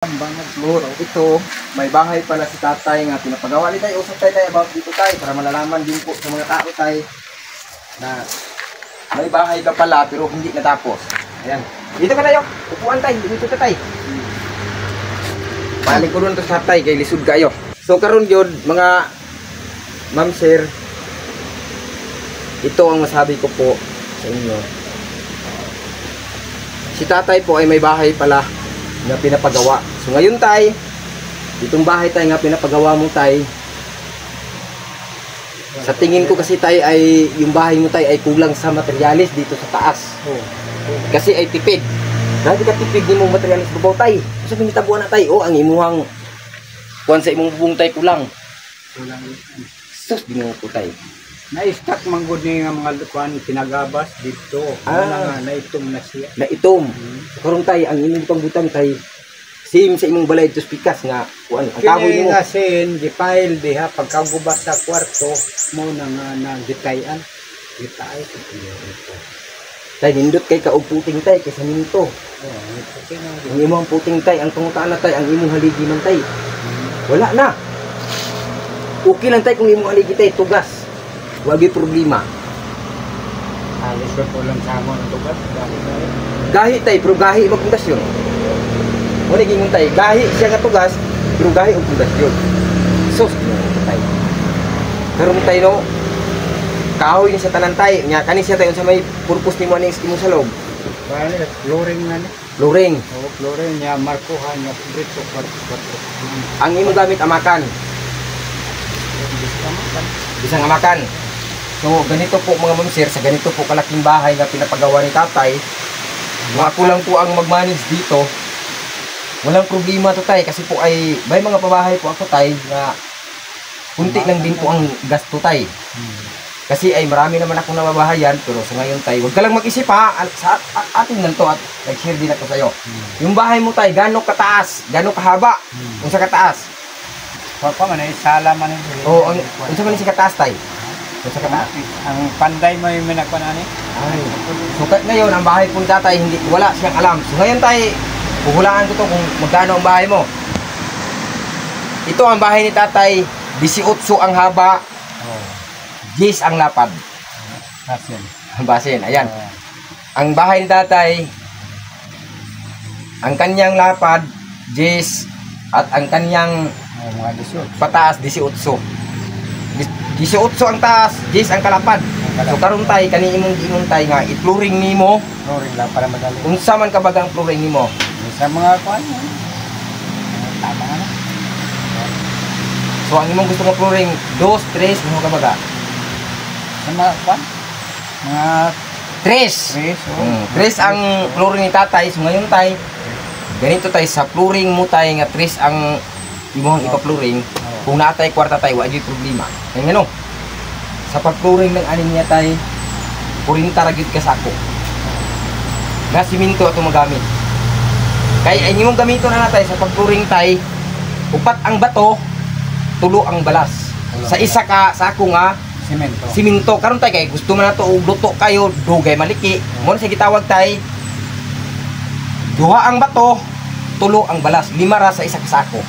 Bangat floor. Ito, may bahay pala si tatay nga pinapagawa ni tayo. Usap tayo about dito tayo para malalaman din po sa mga tao tayo na may bahay ka pala pero hindi natapos. Ayan. Dito ka tayo. Upuan tayo. Dito ka tayo. Balik ko doon to sa tatay kay lisod kayo. So karon yun mga ma'am sir, ito ang masabi ko po sa inyo. Si tatay po ay may bahay pala na pinapagawa. So ngayon tay, itong bahay tay nga pinapagawa mo tay, sa tingin ko kasi tay ay yung bahay mo tay ay kulang sa materialis dito sa taas. Kasi ay tipid. Grabe ka tipid ni mong materialis babaw tay. Kasi pinitabuan na tay, oh ang imuhang kuwan sa imong bubong tay kulang. Kulang. Sus, di mo ko tay. Na-stack man gud ni nga mga kuan pinagabas dito. Naitom na siya. Na itom. Karon tay ang imong pangbutan tay sim sa imong balay ito pikas nga kuan ang kahoy Kini mo. nga sin gipile diha pagkagubat sa kwarto mo na nga na gitayan. Gitay ito. Tay nindot kay kaog puting tay kay sa minto. Ang imong puting tay ang pangutaan na tay ang imong haligi man tay. Wala na. Okay lang tay kung imong haligi tay tugas. Wagi problema. Halos ko lang sa mo ng tugas Gahi tay pero gahi ibang pundasyon. Muna gingon tay, gahi siya nga tugas pero gahi og pundasyon. Sus tay. Pero mo tay no kahoy ni sa tanan tay nya kani siya tay unsa may purpose nimo aning imong salog. Bale flooring na ni. Flooring. Oh, flooring niya markuhan niya dito kwarto. Ang imong gamit amakan. Bisang amakan. So ganito po mga ma'am sir, sa ganito po kalaking bahay na pinapagawa ni tatay, kung ako lang po ang mag-manage dito, walang problema to tay kasi po ay may mga pabahay po ako tay na kunti lang din po ang gasto tay. Kasi ay marami naman akong nababahayan pero sa ngayon tay, huwag ka lang mag-isip ha, sa atin lang to at nag-share din ako sa'yo. Yung bahay mo tay, gano'ng kataas, gano'ng kahaba, kung sa kataas. Papa man ay sala man ni. Oo, kung sa man si kataas tay. Kung sa kataas. Ang panday mo yung minakwan ani. Ay. So ngayon ang bahay po ni tatay hindi wala siyang alam. So ngayon tay, huhulaan ko to kung magkano ang bahay mo. Ito ang bahay ni tatay, 18 ang haba, 10 ang lapad. Basin. Basin, ayan. Ang bahay ni tatay, ang kanyang lapad 10 at ang kanyang Mga disyo. pataas 18. 18 ang taas, 10 ang kalapad. So karon tay kani imong tay nga i-flooring nimo. Flooring lang para madali. Unsa man kabagang flooring nimo? Sa mga kuan. Tama na. So ang imong gusto nga flooring 2, 3 mo kabaga? Sa mga kuan. Mga 3. 3 ang flooring ni tatay. So ngayon tay ganito tay sa flooring mo tay nga 3 ang imong ipa-flooring. Kung natay kwarta tay wa gyud problema. Kay ngano? Sa pag-flooring ng anin niya tay 40 ra gyud ka sako. Nga siminto ato magamit. Kay ay nimong gamiton na natay sa pag-flooring tay 4 ang bato, 3 ang balas. Sa isa ka sako nga semento. siminto karon tay kay gusto man nato og luto kayo dugay maliki. Mo na sa gitawag tay 2 ang bato, 3 ang balas, 5 ra sa isa ka sako.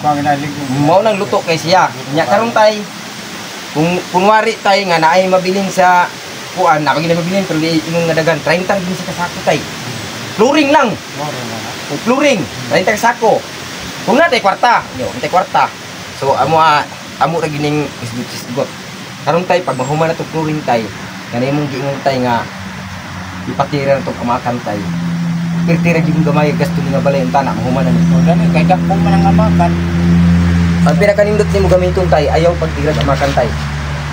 Kuan ginalig. Mao nang luto kay siya. Nya karon tay kung kunwari tay nga naay mabiling sa kuan, na pag mabiling pero ingon nga dagan 30 din sa kasako tay. Flooring lang. Kung flooring, 30 ka sako. Kung natay kwarta, yo, natay kwarta. So amo ra gining isgot. Karon tay pag mahuman na to flooring tay, kanay mong giingon tay nga ipatira na to kamakan tay. Tira gyud gamay gasto nga balay ang tanak mahuman na ni. O dani kay dakpo man ang amakan. Ang pinakanindot nimo gamiton tay, ayaw pagtirag amakan tay.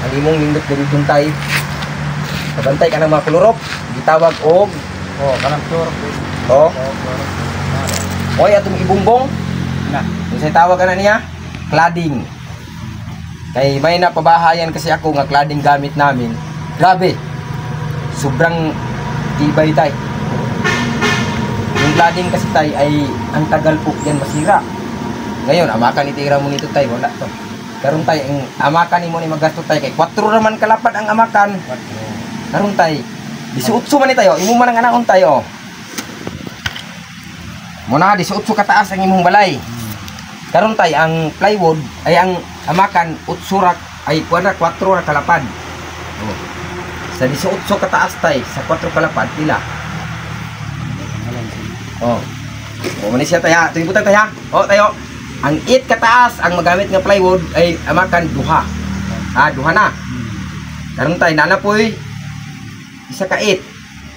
Ang imong nindot gamiton tay. Pagantay ka ng mga kulurop, gitawag og Kanang floor. oh. Oy atong ibumbong. Na. Kung say tawag ana niya, cladding. Kay may napabahayan kasi ako nga cladding gamit namin. Grabe. Sobrang tibay tay. Yung cladding kasi tay ay ang tagal po yan masira. Ngayon, amakan itira mo nito tay, wala to. Karon tay, ang amakan mo ni magasto tay kay 4 naman kalapad ang amakan. Karon tay, 18 man ni tayo, imo man ang anaon tayo. Muna 18 kataas ang imong balay. Karon tay ang plywood ay ang amakan 8 rak ay 4 ra kalapad. Oh. Sa 18 kataas tay sa 4 kalapad pila. Oh. O man siya tay ha. Tuig butang tay ha. Oh tayo. Ang 8 kataas ang magamit nga plywood ay amakan duha. Duha na. Karon tay nanapoy isa ka 8.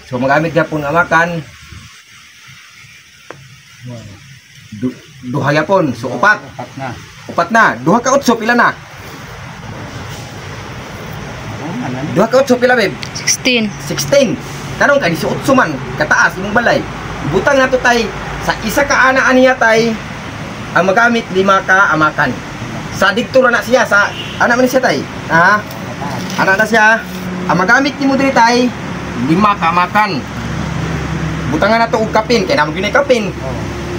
So magamit gyapon amakan duha gyapon. So upat na. Upat na. Duha ka 8 pila na. Duha ka 8 pila babe? 16. 16. Karon ka 18 man kataas imong balay. Ibutang nato tay sa isa ka ana aniya tay ang magamit 5 ka amakan. Sa digtura na siya sa ana man siya tay. Ana na siya. Ang magamit nimo diri tay 5 ka amakan. Butangan nato og kapin kay namo ginay kapin.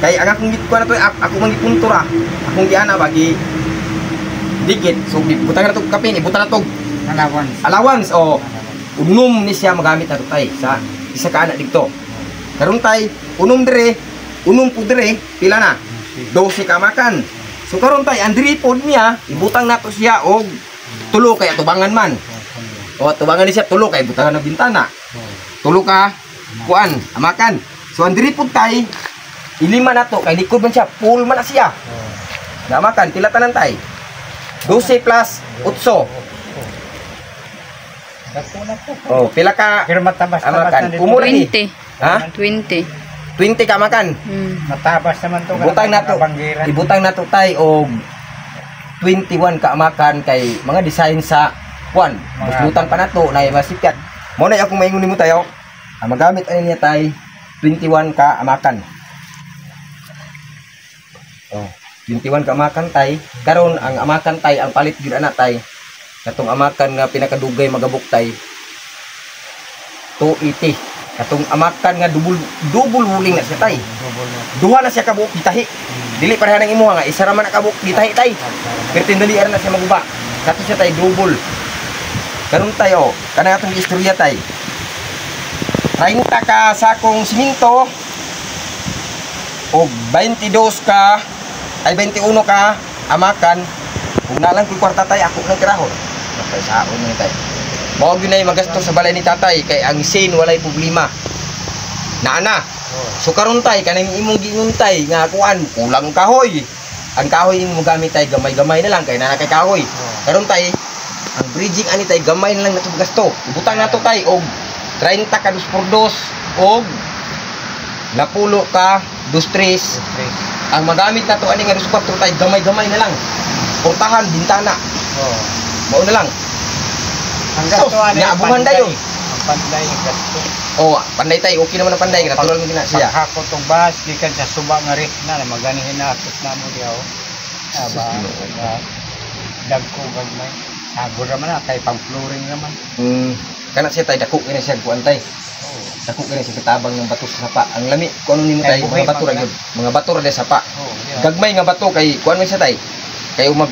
Kay ang akong gitko na to ako mangipuntura. Akong giana bagi dikit. So butangan nato og kapin, ibutang nato allowance o unom ni siya magamit nato tay sa isa ka ana didto. Karon tay unom dire, unom pud dire pila na? 12 ka makan. So karon tay ang diri pod niya ibutang nato siya og tulo kay tubangan man. O tubangan ni siya tulo kay butangan ng bintana. Tulo ka kuan amakan. So ang diri pod tay ilima nato kay likod man siya full man na siya. Na makan pila tanan tay? 12 plus 8. Oh, pila ka? Pero matabas amakan. na Umuri. 20. Ha? 20. 20 ka makan. Matabas naman to. Ibutang nato. Ibutang nato tay og 21 ka amakan kay mga design sa kuan. Buslutan pa nato na masikat. Mo na akong maingon nimo tayo. Ang magamit ani niya tay 21 ka amakan. Oh, 21 ka amakan tay. Karon ang amakan tay ang palit gyud ana tay. Katong amakan nga pinakadugay magabok tay 280. Katong amakan nga double wuling na siya tay. Duha na siya kabuok gitahi. Dili pareha nang imuha nga isa ra man kabuok gitahi tay. Pero tindali na siya maguba. Kato siya tay double. Karon tayo, kana atong istorya tay. 30 ka sakong siminto og 22 ka ay 21 ka amakan. Kung nalang ko'y kwarta tay ako nang kirahon. Kapay saon man tay. Mao gyud nay magastos sa balay ni tatay kay ang sin walay problema. Naana. So karon tay kanang imong giingon tay nga kuan kulang kahoy. Ang kahoy imong gamit tay gamay-gamay na lang kay naa kay kahoy. Karon tay ang bridging ani tay gamay na lang nato gasto. Ibutang nato tay og 30 ka 2x2 og napulo ka 2-3. Ang magamit nato ani nga 2x4 tay gamay-gamay na lang. Portahan bintana. Mao na lang. Ang gasto naabuhan dayon. Ang panday ang gasto. Oh, panday tay, okay naman ang panday, natural mo gina siya. Paghakot og bas gikan sa suba nga rik na maganihin na atos na mo diaw. Aba, dagko gagmay. Agor naman na kay pang flooring naman. Kana siya tay dako kini siya kuan tay. Dako kini siya kitabang ng bato sa sapa. Ang lami kuno nimo tay mga bato ra gyud. Mga bato ra sa sapa. Gagmay nga bato kay kuan man siya tay. Kay umag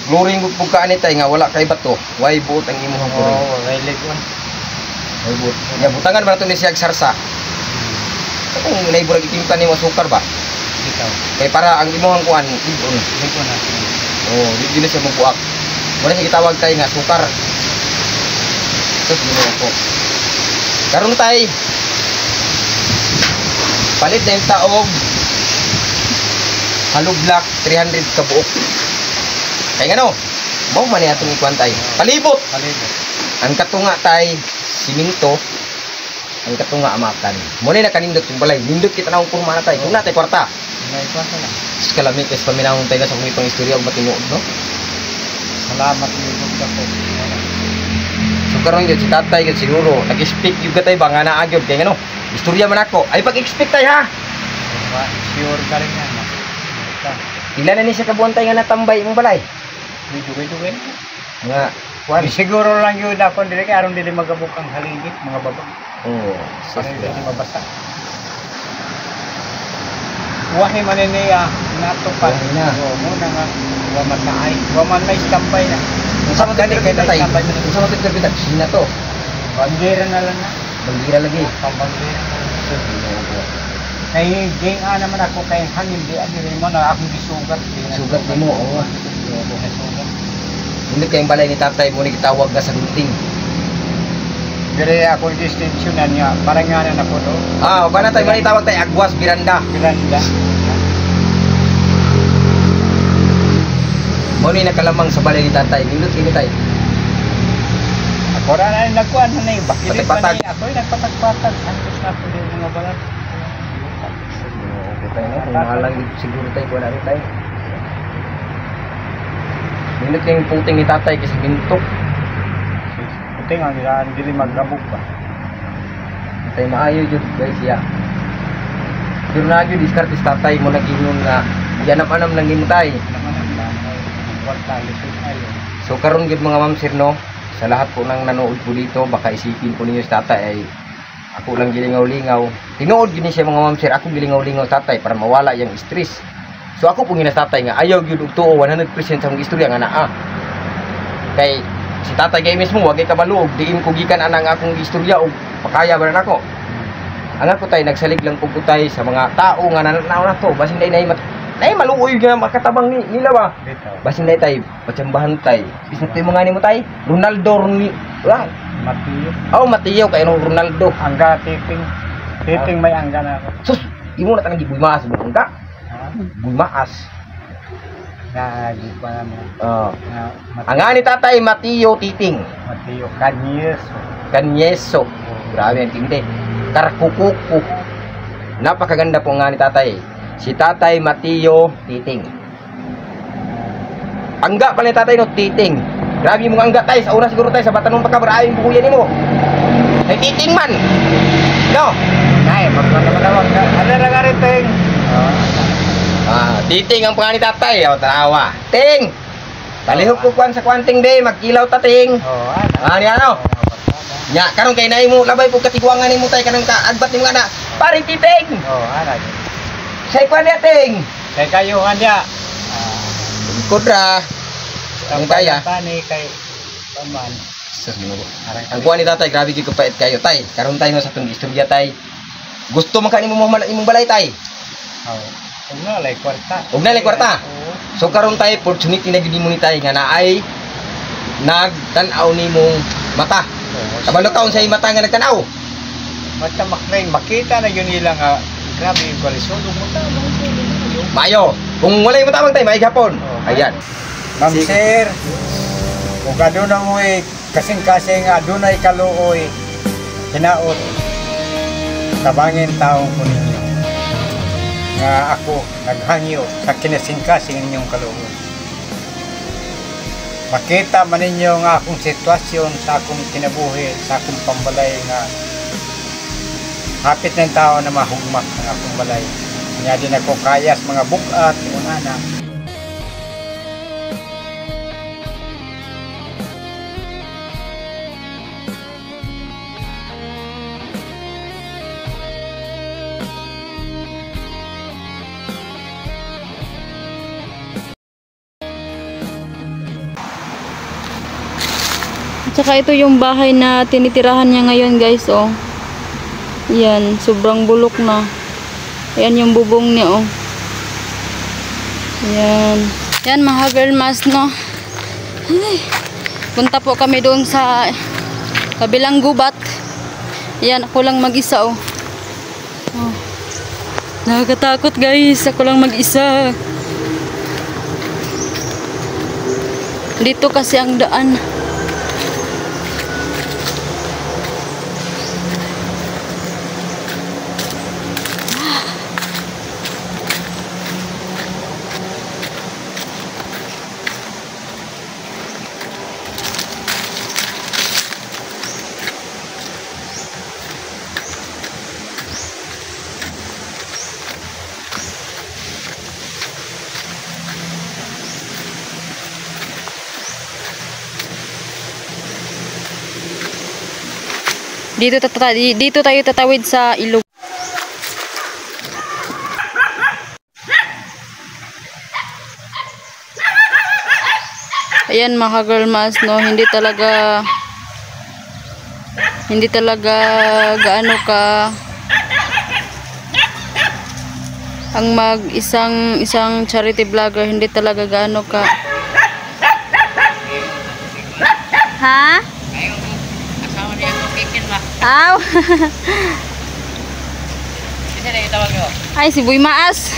flooring pug kaani tay nga wala kay bato. Way buot ang imong flooring. Oh, way leg Way buot. Ya butangan man to ni siya sarsa. Kung naibura gitimpan nimo sukar ba? Bitaw. Kay para ang imong kuan ligon. Ligon na. Oh, di siya magbuak. Muna siya gitawag tay nga sukar. Ito ginawa ko. Karon tay palit na yung taog hollow block 300 ka buok. Kaya nga no, mau man atong ikuan tay. Palibot. Ang katunga tay siminto, ang katunga amakan. Muna na kanindot yung balay. Nindot kita na kung purma na tay. Kung na tay kwarta. May kwarta na. Kalamit kasi paminahong tayo sa kumipang istorya o matinood, no? Salamat nindot ako. So karon gyud si tatay gyud siguro nag-expect gyud katay ba nga naa gyud kay ngano istorya man ako ay pag-expect tay ha sure ka rin yan pila na ni siya kabuan tay nga natambay imong balay dugoy nga kuan siguro lang yun ako dili kay aron dili magabuk ang haligit mga baba para dili mabasa wahi man niya natupan mo na nga wa man na istampay na. Unsa man kay tatay? Unsa man kay tatay? Sina to. Bandera na lang na. Bandera lagi. Pambandera. Kay ging naman ako kay hangin di ani mo na akong gisugat. Sugat ni mo, oo. Ako nasugat. Hindi kayong balay ni tatay mo ni kitawag ka sa gunting. Dire ako distinksyonan niya, parang nga na ako do. Ba na tayo tawag tayo Agwas Miranda. Miranda. Mo ni nakalamang sa balay ni tatay. Nindot kini tay. Ako ra na nagkuan na yung bakilit pa Patag-patag. niya. Ako nagpatag-patag. Antos na po yung mga balat. Okay tayo na. Kung mahalang siguro tayo ko na rin tayo. Nindot yung puting ni tatay kasi mintok. Puting ang nilaan dili magrabog ba. Tay maayo jud guys ya. Pero na jud diskarte sa tatay mo nagingon nga yanap-anam lang himutay. Naman ang lanay. Kwarta lisod ayo. So karon gid mga ma'am sir no, sa lahat po nang nanood po dito baka isipin po ninyo sa tatay ay ako lang gilingaw-lingaw. Tinuod gini siya mga ma'am sir, ako gilingaw-lingaw sa tatay para mawala yang stress. So ako po ginas tatay nga ayaw gyud og tuo 100% sa akong istorya nga naa. Kay si tatay gay mismo wag kay kabalo og diin ko gikan anang akong istorya og pakaya ba na nako. Ang ako tay nagsalig lang pug tay sa mga tao nga nananaw na to basin day nay maluoy nga makatabang nila ba. Bitaw. Basin day tay patsambahan tay. Bisag tay mga nimo tay Ronaldo wala. Matiyo. Matiyo kay Ronaldo. Angga titing. Titing may angga na ako. Sus, imo na tanang gibumaas mo ka. Ha? Bumaas. Nagi pa naman. Ang ani tatay Matiyo Titing. Matiyo. Kanyes. Kanyeso. Grabe ang tindi. Karkukuku. Napakaganda po nga ni tatay. Si tatay Matiyo Titing. Angga pala ni tatay no, Titing. Grabe mong angga tay. Sa una siguro tay sa batanong pagkabarayang bukuyan mo. Ay Titing man. No? Nay, magmanamanawag ka. Ano na nga rin, Ting? Titing ang pangalan ni tatay. Tanawa. Ting! Talihog ko kuan sa kwanting day. Magkilaw ta, Ting. Ni ano? Nya, karon kay naay mo labay pug katiguangan nimo tay kanang kaagbat nimo ana. Pare Titing. Ana. Say kwan dia, Ting. Kay kayuhan dia. Kodra. Ang kaya. Tani kay paman. Sus mo. Ang kuan ni tatay grabe gyud kapait kayo tay. Karon tay no sa tong istorya tay. Gusto man kanimo mo imong balay tay. Ug na lay kwarta. Ug na lay kwarta. So karon tay opportunity na gyud nimo ni tay nga naay nagtan-aw nimong mata. Kabalo taon sa mata nga nagtan-aw. Mata maklain makita na yun nila nga grabe yung kwalisod mo ta. Mayo. Kung walay matawag tay may gapon. Ayan. Ma'am sir. Ug aduna mo kasing-kasing adunay kaluoy hinaot tabangin taong ko ninyo nga ako naghangyo sa kinasing-kasing inyong kaluoy. Makita man ninyo nga akong sitwasyon sa akong kinabuhi, sa akong pambalay nga hapit ng tao na mahugmak ang akong balay. Kanya din ako kayas mga bukat, unana. Tsaka ito yung bahay na tinitirahan niya ngayon guys, oh. Yan, sobrang bulok na. Ayan yung bubong niya, oh. Yan. Yan mga girl mas, no. Ay, punta po kami doon sa kabilang gubat. Yan, ako lang mag-isa, oh. Oh. Nakakatakot guys, ako lang mag-isa. Dito kasi ang daan. Dito tayo tatawid sa ilog. Ayan mga girl mas, no, hindi talaga gaano ka ang isang charity vlogger hindi talaga gaano ka. Ha? Asawa niya ko kikin ba? Aw. Kasi na itawag nyo. Ay, si Boy Maas.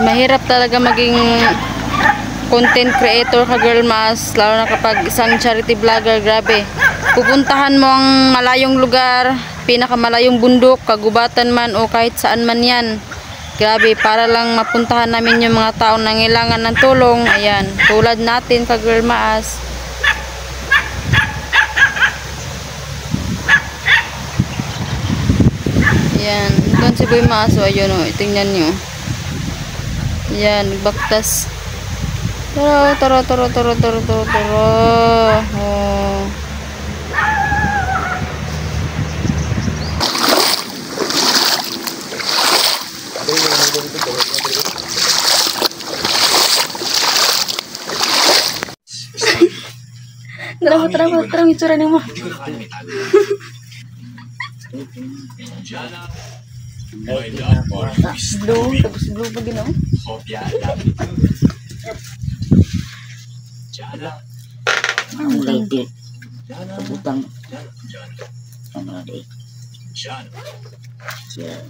Mahirap talaga maging content creator ka, Girl Mas, lalo na kapag isang charity vlogger. Grabe, pupuntahan mo ang malayong lugar, pinakamalayong bundok, kagubatan man o kahit saan man yan. Grabe, para lang mapuntahan namin yung mga taong nangailangan ng tulong. Ayan, tulad natin ka, Girl Maas. Ayan, doon si Boy Maas. O, ayun o, tingnan nyo. Ayan, nagbaktas. Tara. Oh. Tara, itsura niyo mo. Blue, tapos blue pa din, oh. Ang lady. Kabutang. Ano di? Siya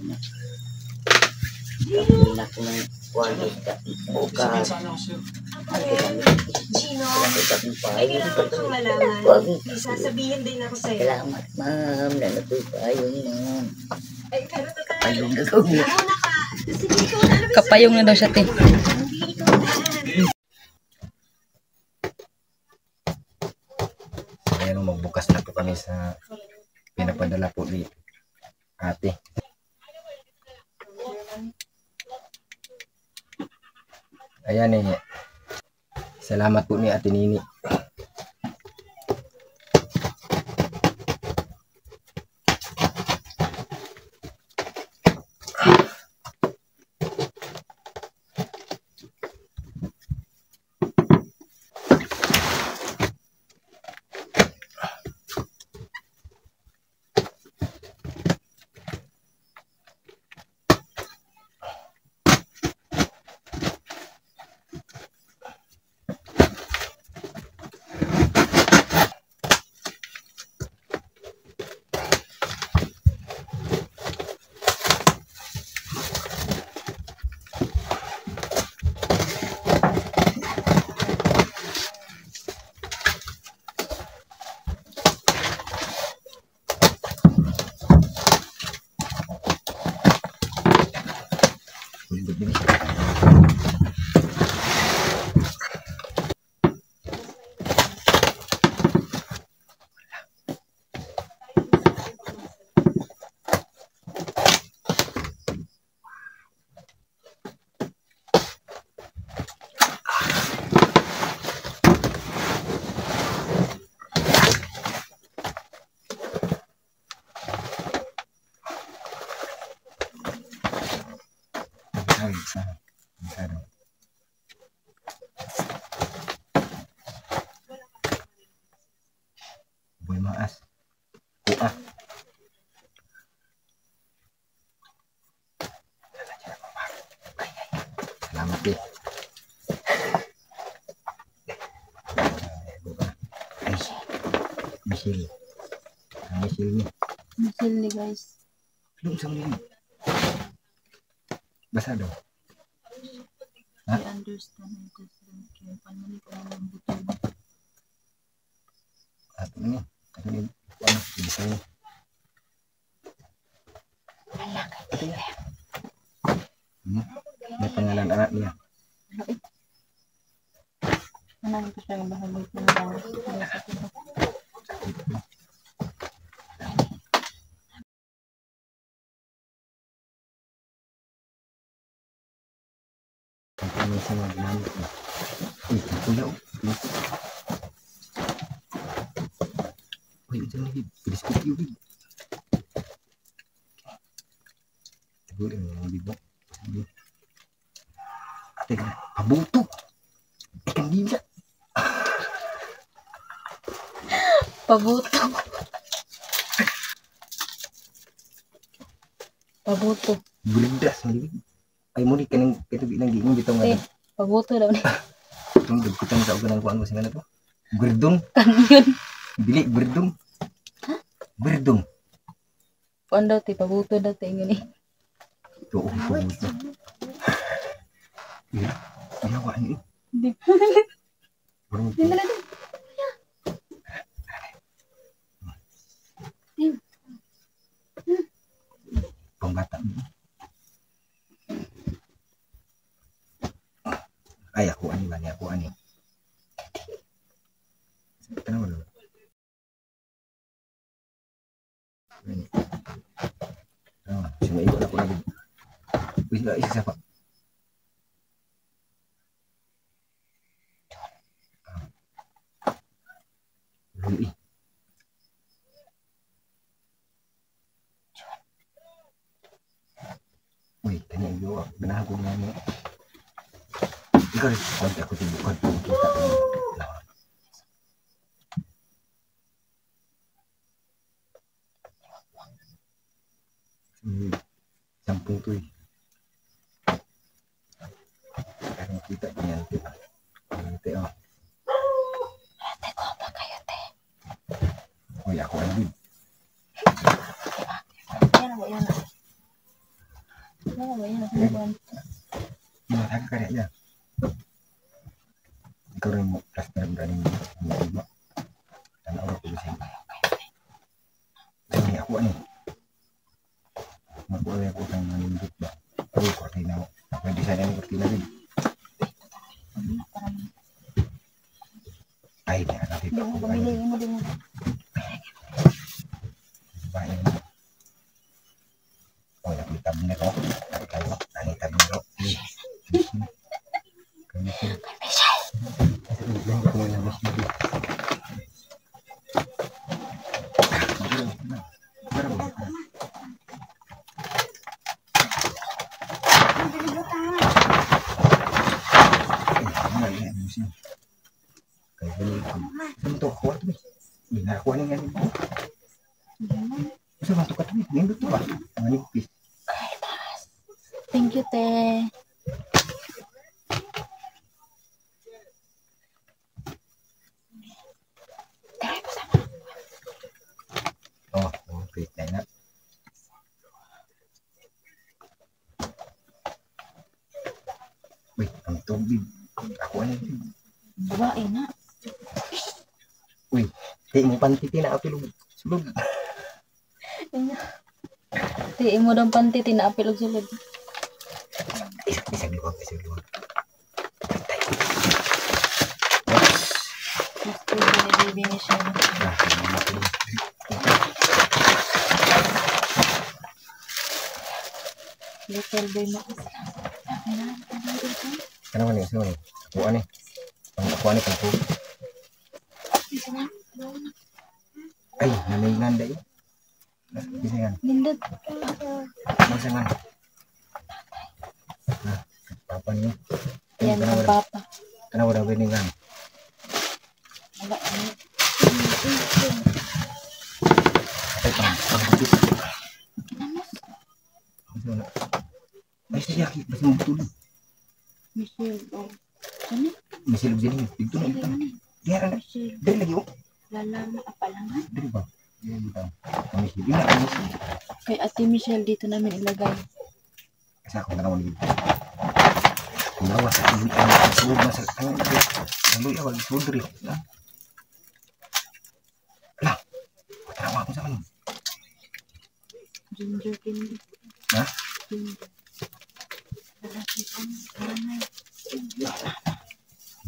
na. Ang laki ng kwalita. Buka. Gino, gusto kong malaman. Sasabihin din ako sa'yo. Salamat, ma'am. Nanatoy pa yun yun. Ay, pero totoo. Ayun na daw niya. Muna ka. Sige, ikaw na. Kapayong na daw siya, te. Hindi, ikaw na. Ayan, magbukas na po kami sa pinapadala po ni ate. Ayan eh. Salamat po ni Ate Nini. Boy Maas. Kuha. Salamat eh. Ay, Michelle. Michelle ni. Michelle ni, guys. Belum sama ini. Basa daw. I understand it is like paano ko ang buto. At ini. At ini. Ano? Bisa ini. Ito yan. May pangalan anak niya. Ano ko siya bahagi ko na Ano sa mga ginamit niya. Ito kuya. Uy, ito na hid. Biskit yung hid. Siguro yung mga bibok. Ate ka, pabuto. Ikan din siya. pabuto. Pabuto. Guldas mali. Ay mo di kanang katubi nang giingong bitaw nga. Pabuto daw ni. Tung dugkutan sa ugan kuan mo singa na to. Berdong. Kanyon. Dili berdong. Berdong. Kuan daw ti pabuto daw ti ngani. Tuo ko buto. Ya wa ni. Di. Berdong. Di na lang. Pambata. Ay ako ani man ako ani. Kenapa dulu? Ini. Oh, cuma ikut aku lagi. Bisa isi siapa? Dulu ih. Wih, tanya juga benar aku nanya. Ikaw rin, konti ako tibukan. Kita ko. Campung tuh. Sekarang kita nyantai. Nyantai oh. Ate ko pa kayo te. Oh ya aku lagi. Yan mo yan. Yan mo yan. Mau tak karya aja. Ikaw rin mo plaster berani mo iba. Dan orang ko bisa. Jadi aku ani. Boleh aku kan menunjuk ba. Oh, kortina mo. Apa desain ini kortina din. Ay, nanti Hindi mo pamili mo din mo. Baik. Oh, nakita mo na to. Nakita mo na to. Untuk kuat nih, benar kuat nih kan? Bisa masuk ke tuh, minggu tuh lah, manipis. Thank you te. Oh, oke, enak. Wih, untuk aku aja sih. Ba ina. Wih, kayak mau pantitin apa lu? Sulog. Ti imo daw panti tinaapil og sulod. Bisa dulu, bisa dulu. Gusto ni baby ni siya. Nah, Little boy mo. kenapa nih? Sini nih. Aku aneh. Kan tuh. Ay, namay nanda yun. Bisa kan? Nindot. Masa kan? Nah, apa nih? Yan ang papa. Kenapa udah bening kan? Wala ano. Ay, pang-pang-pang. Ay, siya, basta mo tulog. Michelle. Oh. Ano? Masih lebih jadi, itu nih. Dia ada. Michelle. Dari lagi, oh. Lalama apalangan. Dari bang. Dia bilang, kami sih, dia kami sih. Kay Ate Michelle dito namin ilagay. Kasi ako na naman dito. Kunawa sa ibu ang sulod na sa ano dito. Lalu ya wag sulod rin. Lah. Tawa ako sa ano. Ginger candy. Ha? Ginger.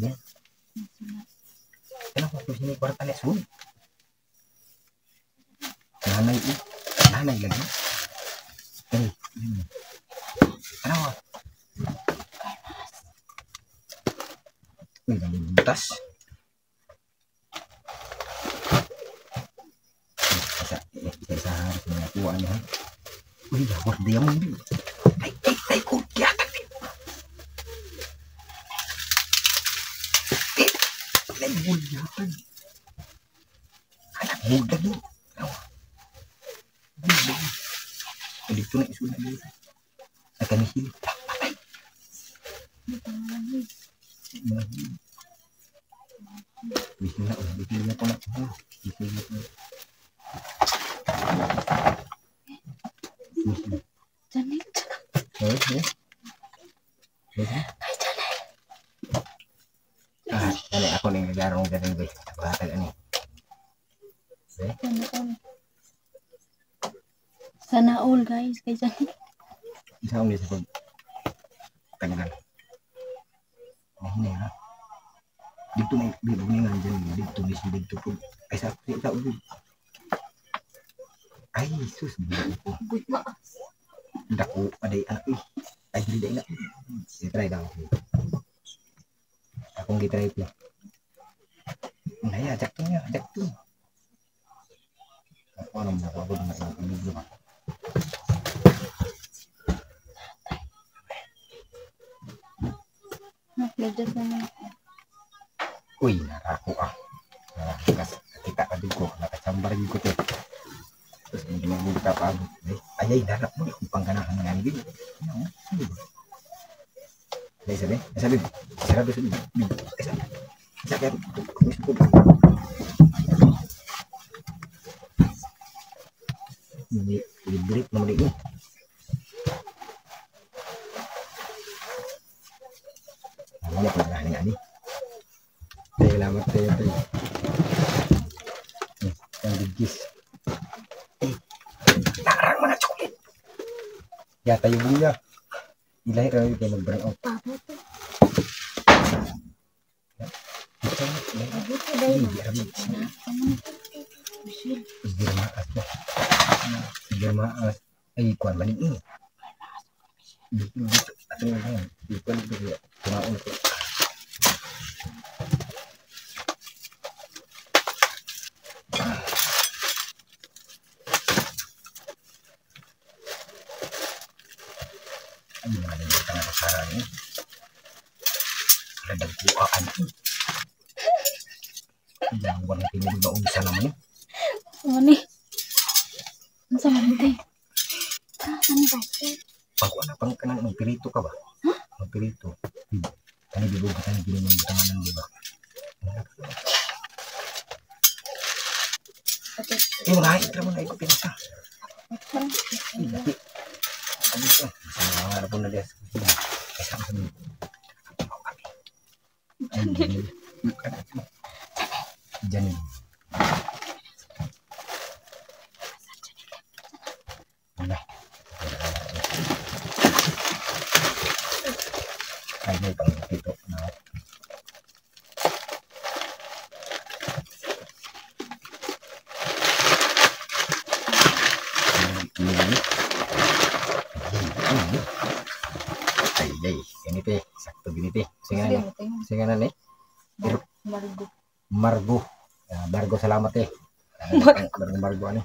Ya. Kenapa aku sini para tanya sun? Nanay lagi. Kenapa? Wih, lagi lintas. Bisa harus pengakuan ya. Wih, lapor dia mungkin. Ay, kok di atas nih. Lagi buliatan. Anak muda nih. Dito na isunod dito. Akan hidup. Bismillah ko na. Bismillah. Janet. Ano ako ning nagarong ganun ba? Bahatag ani. Sana all guys kay Janet. Isa ang sa pag tagal. Ini ha. Dito may bibungan dyan. Dito po. Ay sa ulo. Ay, sus. Dako, aday anak eh. Ay, hindi na. I-try lang ako. Akong gitry ko. Ay, ajak to niya. Ajak to. Ako anong nakawag na ang libro ka. Nag-adjust naman. Uy, narako ah. Kita ka din ko. Nakachambar din ko to. Terus hindi mo buka pa. Ay, darap mo. Kung pangganahan nga nigin. Ay, sabi. Sabi. Sarado sabi. Sabi. Ini break naman ini. Namanya pangganahan nga ni. Selamat saya tuh. Yang digis. Larang mana cukup. Ya tayo bunga. Ilahi kami kayo mag-burn out. Biar maas. Ay, kuan maning ini. Dito. Ato nga yan. Dito ya. Kumaon ko. Ay, mga nang tanga sa sarang eh. Ladang kuaan eh. Yang warna pinili ba unsa naman eh. Ano ni? Ano sa manitay? Ano ba? Pangkuan na pang kanang magpirito ka ba? Magpirito. Kani bibog ka tani gini ng butangan di ba? Eh, mga itra mo na ito pinasa. Sabi ko, masama nga na po na lias. Kasama sa mga. Ay, Janin. Nah. Ay, may pang-pito na. Ay, ini teh, sakto gini teh. Singanan nih. Margo. Ya, Margo salamat teh. Margo ano?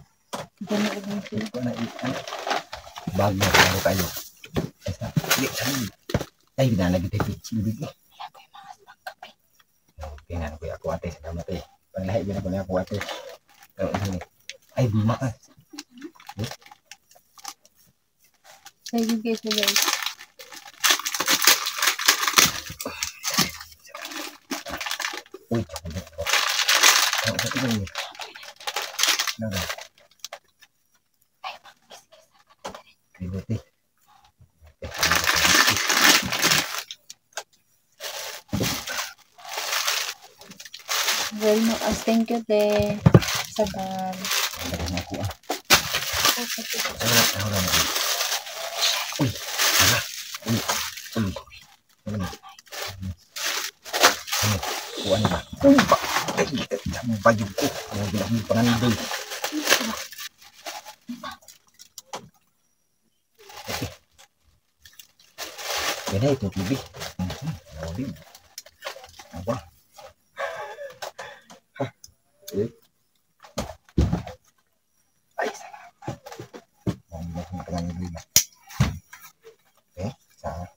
Bago tayo. Ay, ginalagi tayo pitching dito. Tingnan ko ako ate, salamat teh. Panglahi gina ko na ako ate. Ay, bima ka. Thank you guys. Uy, cakap ko. Ano ini? Nada. Ribet. Very much. Thank you te. Sabar. Aku ah. Uy, kuan ba? Baju ko, mau bilang pangandoy. Ini itu TV. Apa? Ay, salah. Mau bilang pangandoy. Salah.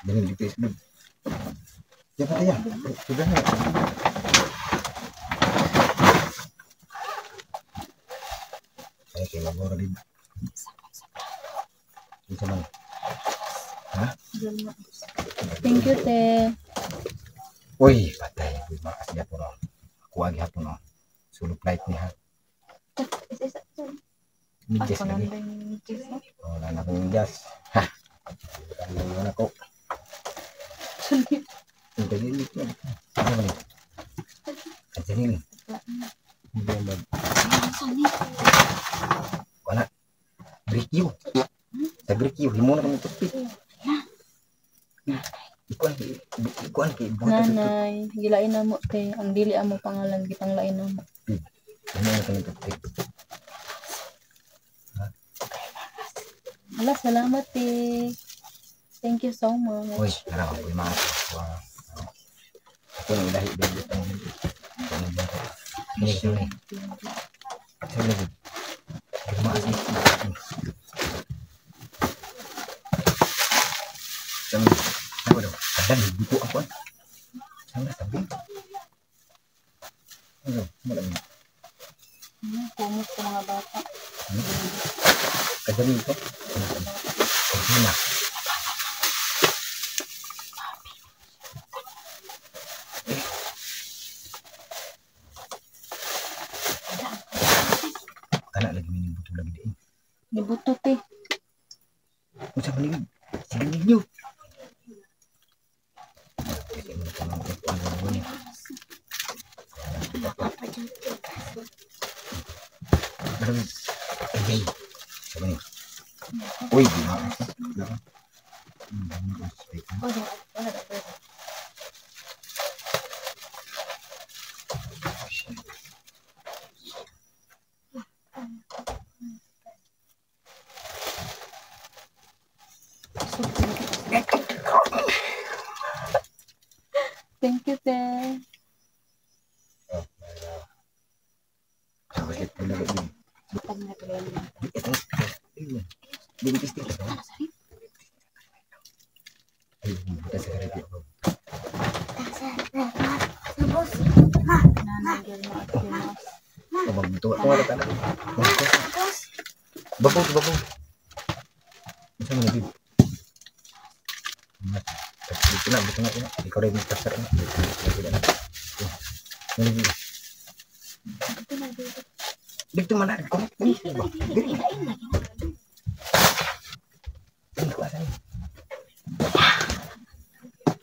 Jangan di Facebook. Siapa ya? Sudah. siguro din. Isa man. Ha? Thank you, te. Uy, patay. Uy, makasih hapon o. Ako agi hapon o. Sulog flight niya. Midjas lagi. Oh, wala na akong midjas. Ha? Ano ako? Ang galing ito. Ano ba ito? Ang galing. Wala. Break you. Sa break you. Himo na kami tupit. Ikuan kay Nanay, gilain na mo, te. Ang dili amo pangalan, gitang lain na mo. Himo na kami tupit. Hala, salamat, te. Thank you so much. Uy, narang ako yung mga ako nang ilahi din dito. Ini sini. Sini. Terima kasih. Sini. Apa dong? Kadang butuh apa? Sana sabi. Ano? Wala na. Kumot sa mga bata. Kadang ito. Ano? Anak lagi minum butuh lagi deh. Nibuto, te. Usah beli. Sige ninyo. Kasi mo na ng ano ni. Okay. Sabi ni. Uy, di na. Thank you, te. Sabi ko lagi ni. Ito. Bintis dito. Ay, buta sa radio. Nanay, girl, mas. Babang buto. Ako ada tanah. Babong, babong. Bisa mo nabi. Dito na. Ikaw rin yung kasar na. Dito man na.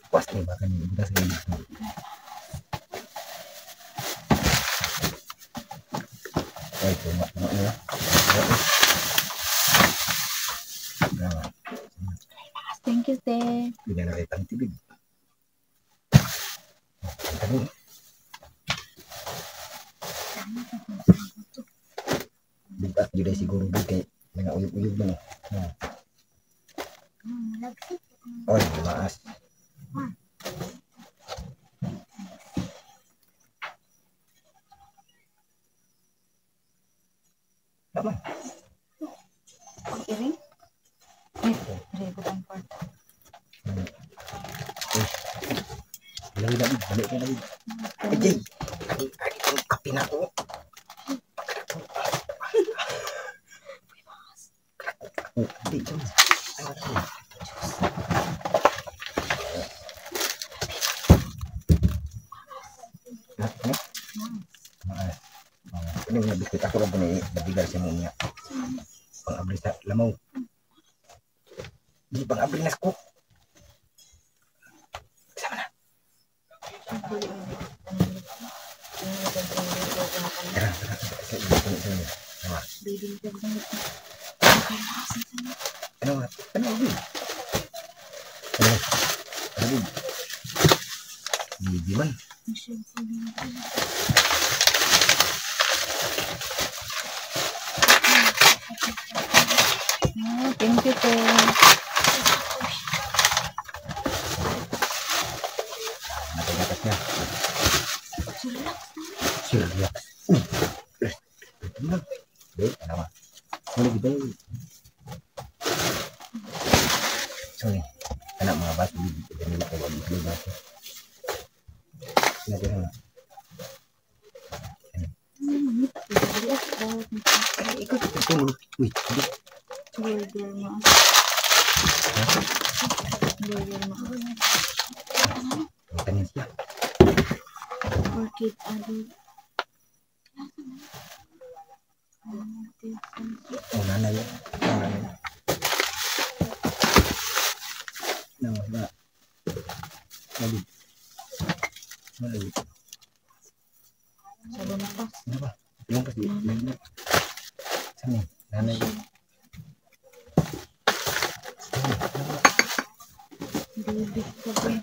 Kuas nih bahkan kita segini. Oh, cuma ya. Nah, Thank you, te. tidak ada retan tibig. Tadi. Buka juga siguro kay mga uyub-uyub na. Nah. Oh, maas. Tama. Iring? Very good ang part. Balik ka lagi. Ajay. Ay, itong kape na ako. Hindi, John. Ini nga biskuit ako lang po na nabigar siya mo niya. Pang-abri sa lamaw. Di pang-abri na ko. Sama na. Tara. Ano nga? Ano nga? Ano? Bibi man. Thank you, te. Atasnya. Sirliak. Benar. Baik, nama. Boleh dibayar. Sorry. Anak mga bata dito nila ko wag dito ba. Sila din. Ikot ito ulo. Uy, hindi. Burger mo. Burger mo. Ang tanin siya. Orchid adult. Oh, nanay yan. Nanay. Ba? Mali. Mali. Sabi na pa. Ano ba? Tulong kasi. Nanay. Saan yan? Nanay. Baby ko ba?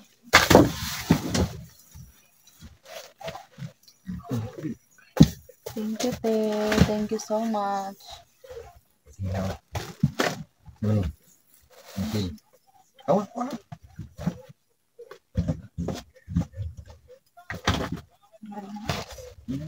Thank you, te. Thank you so much. Sige na. Okay. Awan, awan. Sige.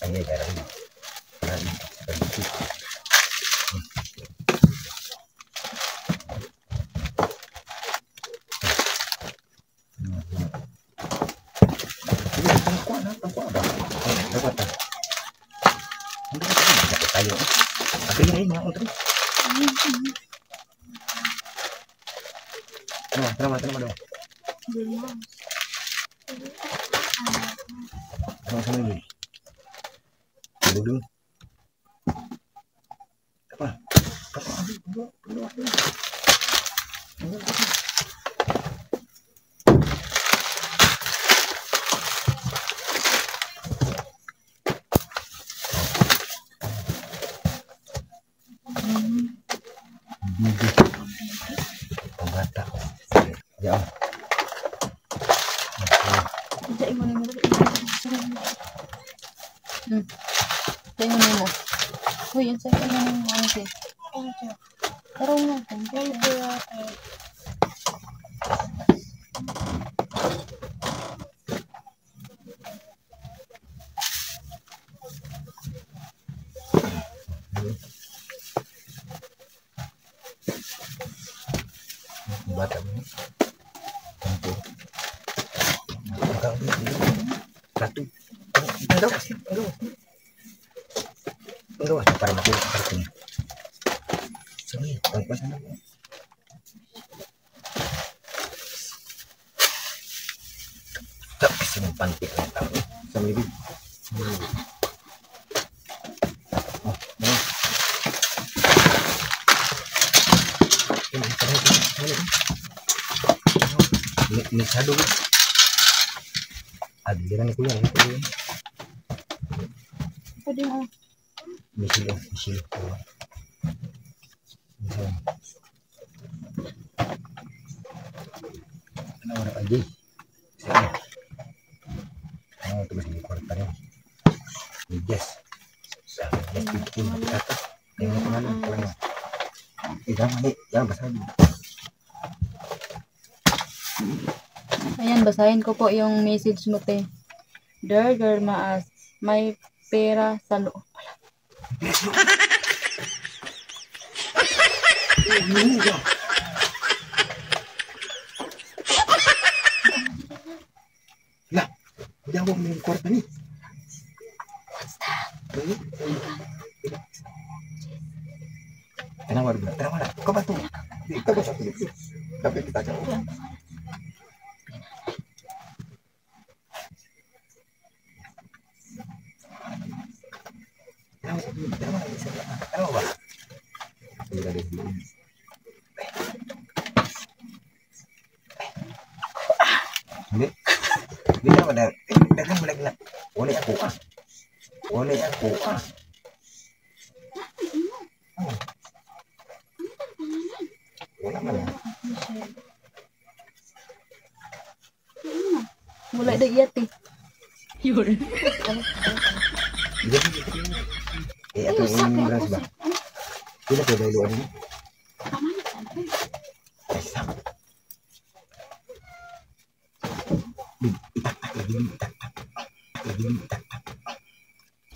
Ay, ay. Tayo. Abri rin ako dito. Tama daw. Sama ini. Dulu. Apa? Bata. Ya. Tayo mo na mo. Tayo mo mo. Uy, yan sa'yo na ng auntie. Thank you. Tarong na. Thank Thank you. you, ate. Bata mo. Tanto. Satu. Enggak sih, enggak para makin kartunya. Sini, apa sana? Tak sini pantik tahu. Sama ini. Oh, no. Ini sadu. Adiran ko yan. Pwede mo. Misil. Ano na aja? Oh, terus di kwartanya. Yes. Yes, bikin kata. Yang mana punya. Jangan basah dulu. Ayan, basahin ko po yung message mo, te. Dear Maas, may pera sa loob pala. Lah, jawab mo yung kwarta ni. What's that? Tenang wala. Kau bantu. Kita basah dulu. Tapi kita jawab. Hindi na wala. Dagang malaglag. Uli ako ah. Wala man. Mulai dari iya, te. Yun. Ato yung beras ba? Tidak ada luar ini.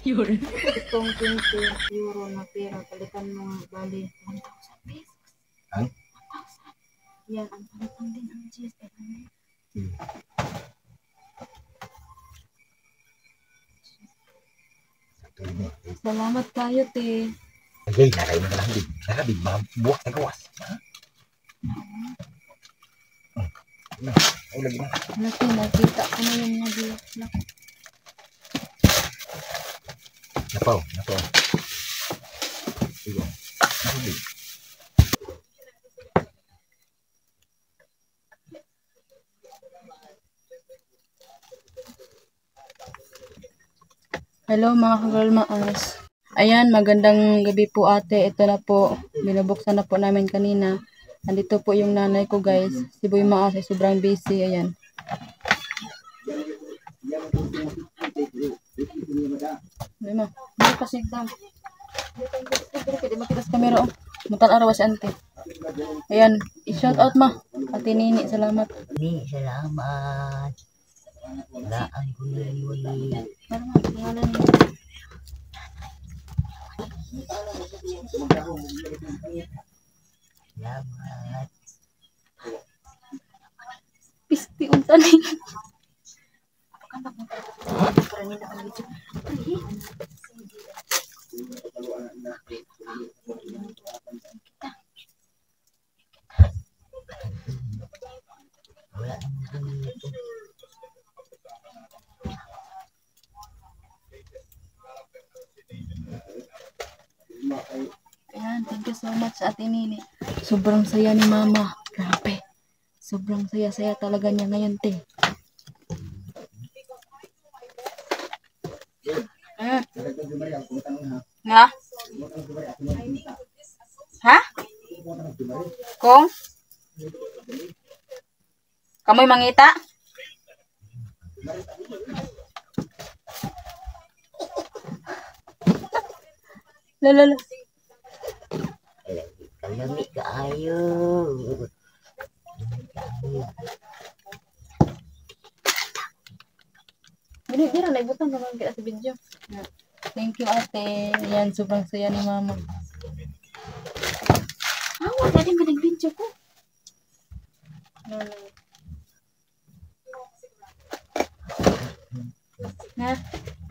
Itong 20 euro na pera, palitan mo nga, bali, 1,000 pesos. Ang? 1,000. Yan, ang palitan din ang cheese. Salamat kayo, te. Ay, nakay mo na lang din. Nakabig, buwak na gawas. Ay, lagi na. Laki, nakita ko na yung mga bulak. Napaw. Sige. Nakabig. Hello mga ka-girl maas. Ayan, magandang gabi po ate. Ito na po, binubuksan na po namin kanina. Nandito po yung nanay ko guys. Si Boy Maas ay sobrang busy. Ayan. Ayan ma, hindi kasi dam. Hindi makita sa camera oh. Mutal araw si ante. Ayan, i-shout out ma. Ate Nini, salamat. Ni, salamat. Laan ko ni. Ano ma, pangalan niya. Salamat. Pisti unta ni. Wala naman dito. Ayan, thank you so much Ate Nini. Sobrang saya ni Mama. Grabe. Sobrang saya-saya talaga niya ngayon, te. Nga? Ha? Kung? Kamoy mangita? Lala. Kalami kaayo. Hindi na naibutan naman kita sa video. Thank you ate. Yan, sobrang saya ni Mama. Wala din ka nag-video ko.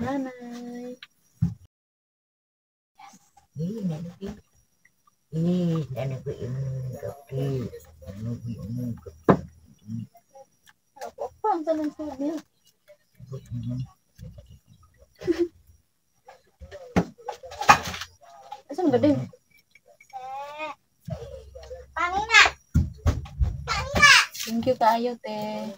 Nanay. Ano ko yung kape? Ano ko yung kape? Apa ang tanong sa niya? Asan ba din? Thank you kaayo, te.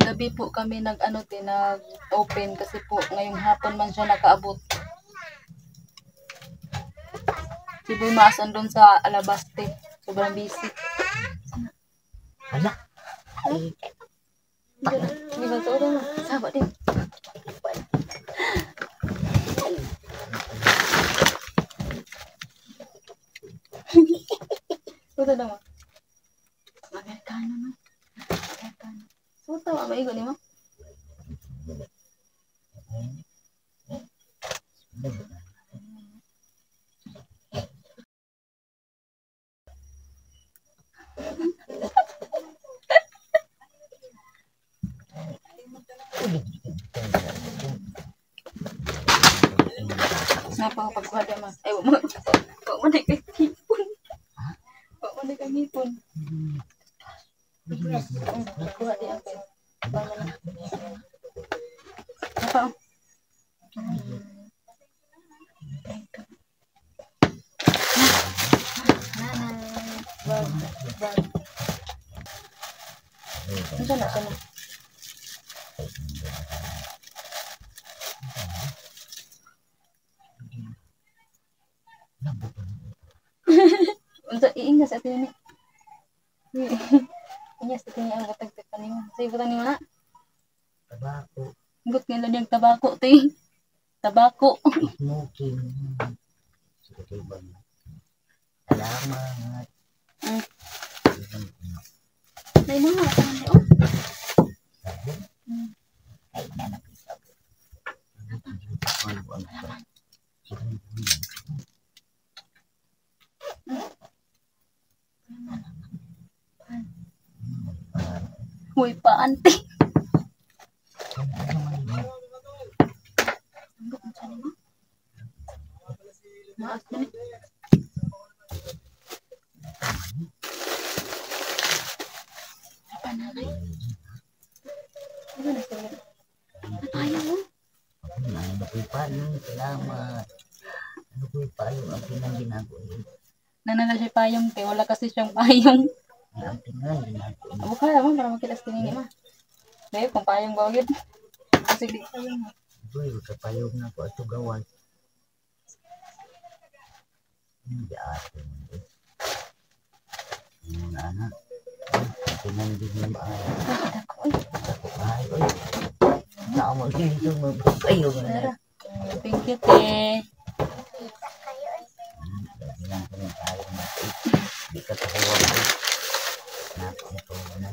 Gabi po kami nag-open kasi po ngayong hapon man siya nakaabot. Si Boy Maas andun sa Alabaste. Sobrang busy. Ala. Hindi ba ito? Sabat din. Ito naman. Amerikano na. Amerikano. So, tawa, maigo ni mo? Napa pagkuha dia mas. Ay, mo di kay hipon. Mo di kay hipon. Pagkuha dia apa? Apa? Sana. Untuk iingas at ini. Iingas at ini ang butag-tag pa niyo. Sa ibutang ni mana? Tabako. Gut nga lang tabako, te. Tabako. Smoking. Salamat. Ay, mga tani, oh. Ay, nanakita ko. Uy, pa, ante. Maas na ni. Pananay. Ano na sila? Natayo mo. Ano ko paano? Salamat. Ano ko paano ang ginagawa? Nanala siya payong, kaya wala kasi siyang payong. Ang tingnan ginagawa. Abo ka naman para makilas tinini ma. Ngayon, kung payong gawin. Kasi di payong. Boy, kapayog na ko ato gawan. Hindi ato. Mga anak. Tingnan din yung ay. Uy, Ay, oy. Naamag dito magpapayog na. thank you, te. Bilang ko ng tayo na di ka kakuha ko. Nakito na.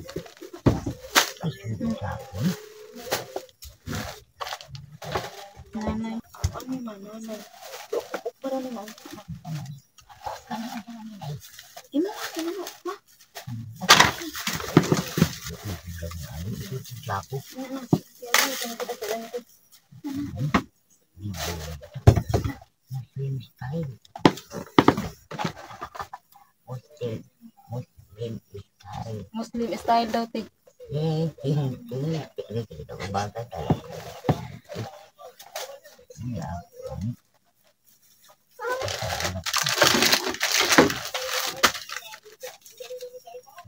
Ay, hindi sa akin. Nanay. Ano man, nanay. Para naman. Imo, imo, ma. Ito si Flaco. Muslim style. Muslim style. Muslim style daw, te. Kita ko bata tayo. Ya,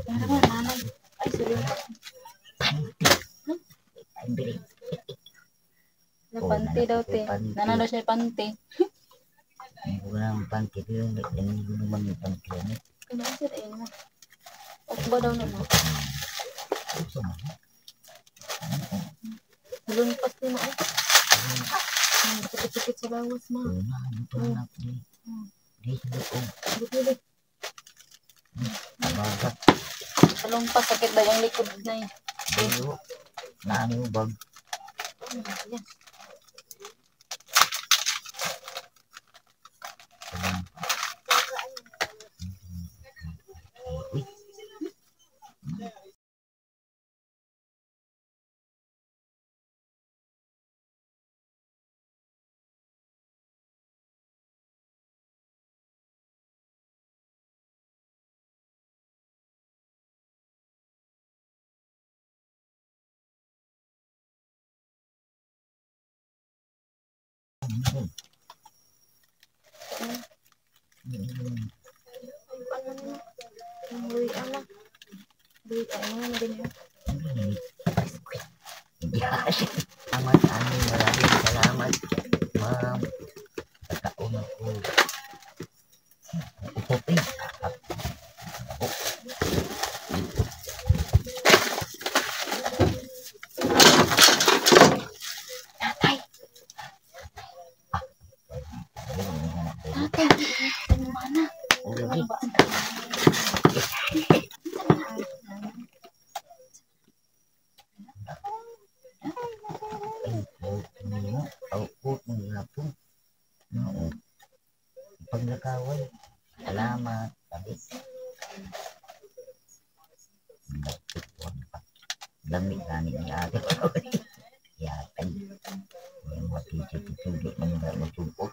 Ano naman, nanay. Ay, sorry. beri. Panty daw, te. Nanay daw siya panty. Ang kurang panty ko yung naman yung panty niya. Kailangan siya rin mo. Okba daw na mo. Lumpas din mo. Sakit-sakit sa bawas, ma. Ito na ako di sa loob. Buti-buti. Bagat. Lumpas, sakit daw yung likod na yun. Bayo. Naano yung bag. Yan. Uy, anak. Uy, ano na din yun? Salamat, Ani. Maraming salamat, ma'am. Nagkaon ako. Upopi. Tatay. Tatay, ano ba na? Ugi. Paglakaway. Salamat. Sabi. Dami gani ni ate. Yatan. Yung matitipituloy na mga matubok.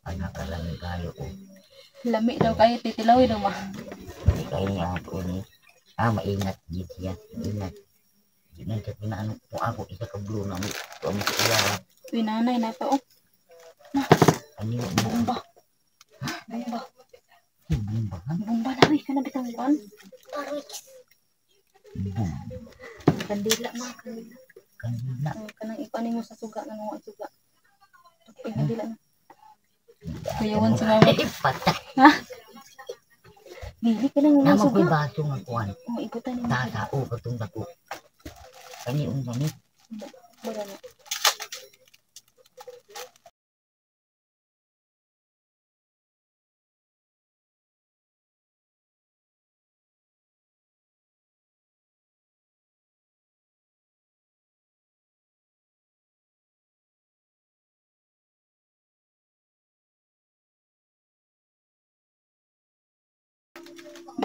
Anak ka lang kayo ko. Lami daw kayo, titilawi daw ma. Hindi kayo niya ako ni. Maingat dito yan. Ingat. Ingat sa pinaano kung ako isa ka blue na mo. Kung mo siya. Uy, nanay, napa, oh. Ano yung Bomba. Bomba. bomba ka? Bomba na, uy. Kanabit ang buwan. Bomba. Kandila, ma. Kandila. Kanina. Kanang ipanin mo sa suga, nangungan suga. Uy, kandila na. Kuyawan si mama. Patay. Ha? Dili ka lang Nama mga ko'y suga. baso nga kuhan. Oh, ikutan ni mo. Tatao katong dako. Kani yung ganit. Baga na.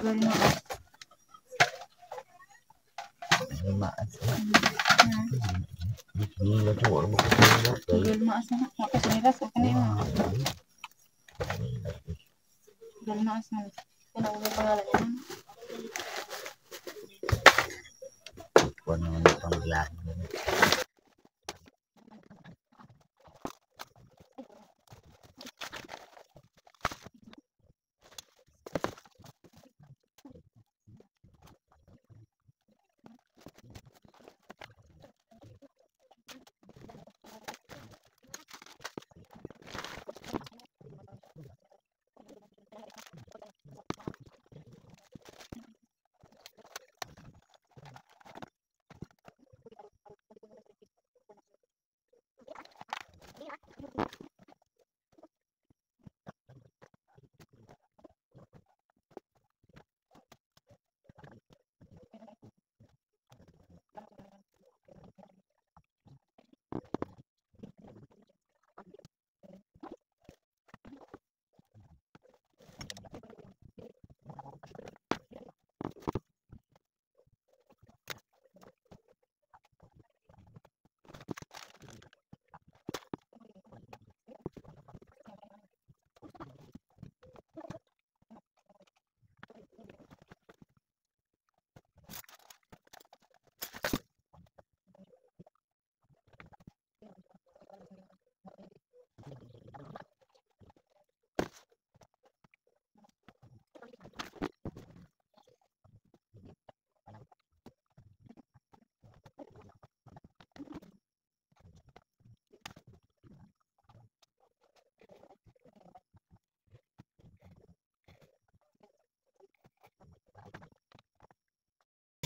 Girl maas. Maas. Gila tuh orang bekerja. Girl maas na. Maka sinilas o kanina. Girl maas na. Yan ang may pangalan niya. Kung ano ang pangbiyak.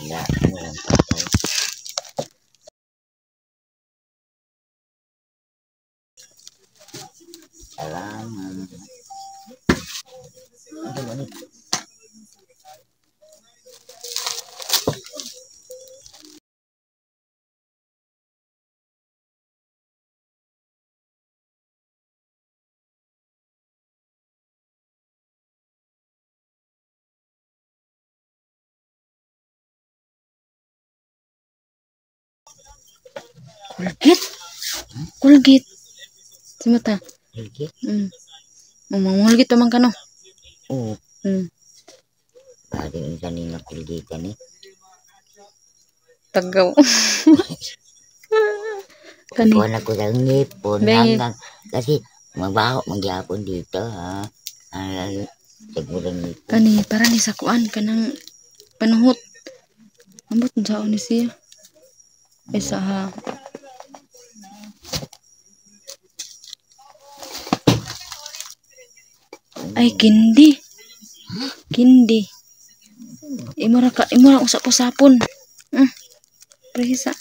Ya, salamat. Ano ba ito? Kulgit. Kulgit. Simata. Kulgit? Mamangulgit naman ka no. Oo. Pwede yung kanina kulgitan eh. Tagaw. Kani. Kuhan ako ng ngipon. Hanggang, kasi mabaho magyapon dito ha. Siguro ngipon. Kani, para ni sakuan ka ng panuhot. Ambot sa ni siya. Isa ha. Ay, kindi. Kindi. Imura usap-usapon. Prehisa.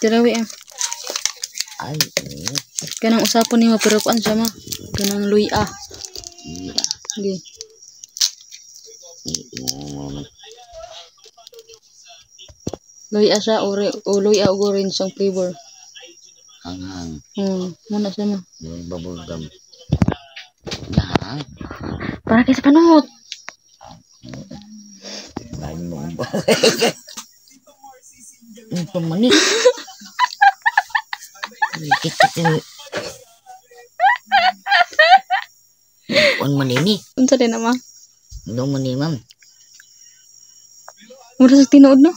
Tirawi Ay, kanang usapon ni mo pero kuan siya ma. Kanang luya. iya. Gi. Luya siya o luya o orange ang flavor. Hanghang. Muna siya ma. Yung bubblegum. Lahat. Para kay sa panuhot. Lain mo ba? Ito manik. Kuan man ini. Unsa din ama? Ano man ni ma'am? Mura sa tinuod no?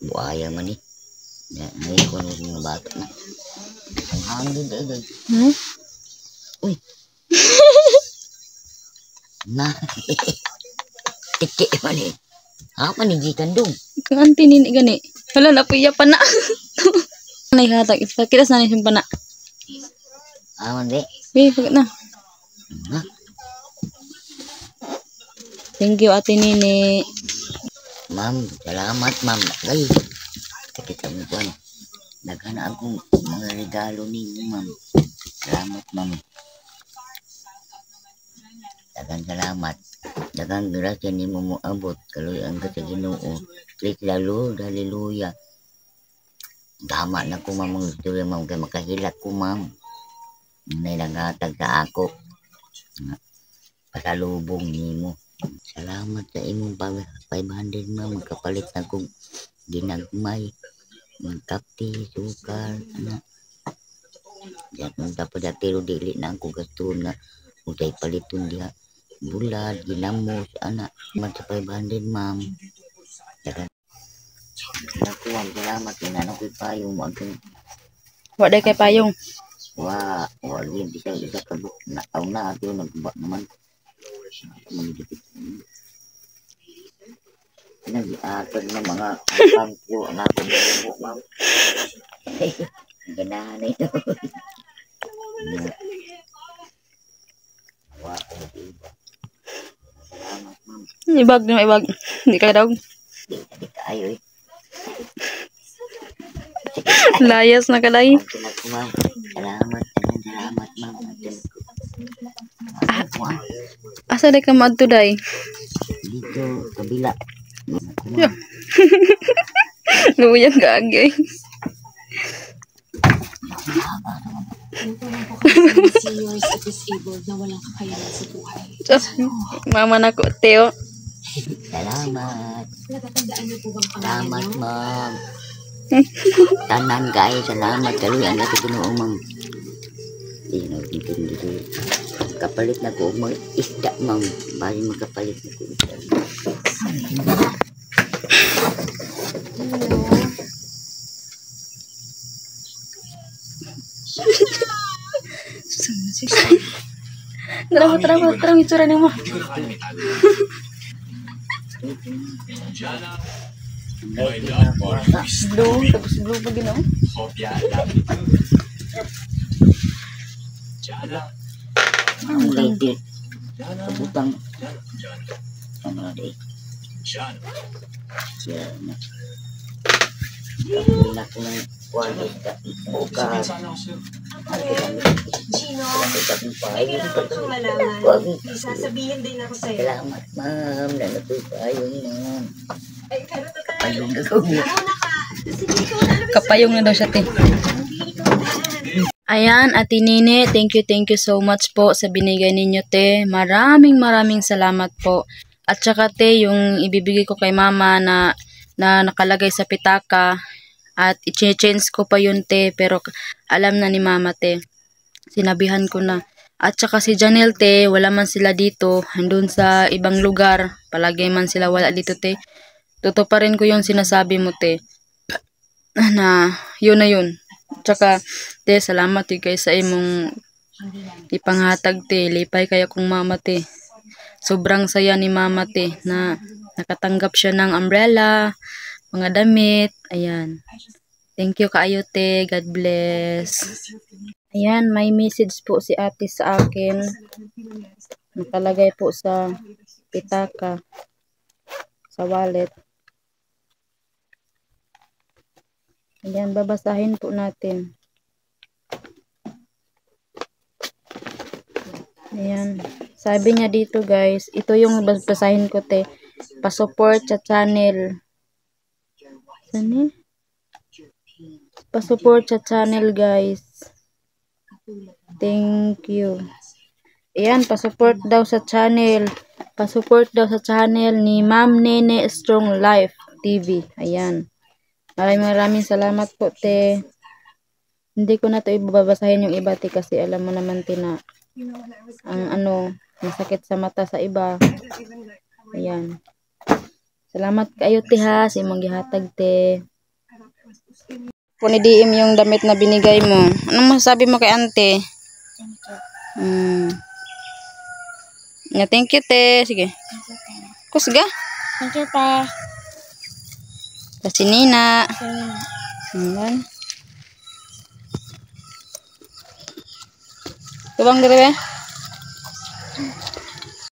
Buaya man ni. Ngayon ko ng mga bata na. Ang hangin dahil. Uy. Na. Tiki man ni. Apa ni jikan dong? Kang auntie nini gani. Hala na puya pa na. Nay hatag kita sa ni simpan na. Aman de. Pagkat na. Thank you ate Nini. Ma'am, salamat ma'am. Ay, kita mo po. Naghanap akong mga regalo ninyo ma'am. Salamat ma'am. Daghang salamat. Daghang grasya nimo moabot kaloy ang sa Ginoo. Please lalo, hallelujah. Tama na ko ma'am ang istorya ma'am kay makahilat ko ma'am. Nay nangatag sa ako. Pasalubong nimo. Salamat sa imong 500 ma'am kapalit na kong ginagmay. Magkapti, sukar, ana. Diyan kung dapat datiro dili na ako gaston nga utay paliton diha. Bulad, ginamos, ana. Man sa 500 ma'am. Nakuha, salamat. Inano ko'y payong mo. Waday kay payong. Wala bisa kabuk na tao na ato nagbak naman. Manggipit. Nag-aatag ng mga pangko ang ako mo, ma'am. Ganahan ito. Salamat, ma'am. Ibag na ibag. Hindi ka daw. Di kayo eh. Layas na kalay. Salamat, ma'am. Salamat, ma'am. Asa day ka maadto day? Dito, kabila. Luyang gaagay. Seniors at disabled na walang kakayanan sa buhay. Mama na ko, Teo. Salamat. Natatandaan niyo po bang Salamat, pangalan niyo? ma'am. Tanan kayo, salamat. Kaloy ang natin Ginoo, ma'am. Di na dito. Kapalit na ko mga isda, ma'am. Bali magkapalit na ko isda. Tarang itsura ni mo. Blue, tapos blue pa ginaw. Ang lady. Kabutang. Ano na di? Yan. Kapulin ako ng kwalit ka. Bukas. Gino, may kailangan kang malaman. May sasabihin din ako sa'yo. Salamat, ma'am. Nanotoy tayo, ma'am. Ay, karoon ka. Ayun na ko. Nauna ka. Sige, ikaw na. Ano ba Kapayong na daw siya, te. Ayan, Ate Nini, thank you so much po sa binigay ninyo, te. Maraming salamat po. At saka, te, yung ibibigay ko kay mama na nakalagay sa pitaka at i-change ko pa yun, te, pero alam na ni mama, te. Sinabihan ko na. At saka si Janelle, te, wala man sila dito, andun sa ibang lugar, palagi man sila wala dito, te. Tutuparin ko yung sinasabi mo, te, na yun na yun. Tsaka, te, salamat yun kayo sa imong ipanghatag, te. Lipay kaya kong mama, te. Sobrang saya ni mama, te, na nakatanggap siya ng umbrella, mga damit. Ayan. Thank you kaayo, te. God bless. Ayan, may message po si ate sa akin. Nakalagay po sa pitaka, sa wallet. Ayan, babasahin po natin. Ayan. Sabi niya dito, guys, ito yung babasahin ko, te. Pa-support sa channel. Saan eh? Pa-support sa channel, guys. Thank you. Ayan, pa-support daw sa channel. Pa-support daw sa channel ni Ma'am Nene Strong Life TV. Ayan. Maraming salamat po, te. Hindi ko na to ibabasahin yung iba, te, kasi alam mo naman, te, na ang masakit sa mata sa iba. Ayan. Salamat kayo, te, ha, sa imong gihatag, te. Punidiim yung damit na binigay mo. Anong masasabi mo kay ante? Yeah, thank you, te. Sige. Kusga? Thank you, pa. Si Nina. Ayan. Tubang dire, be.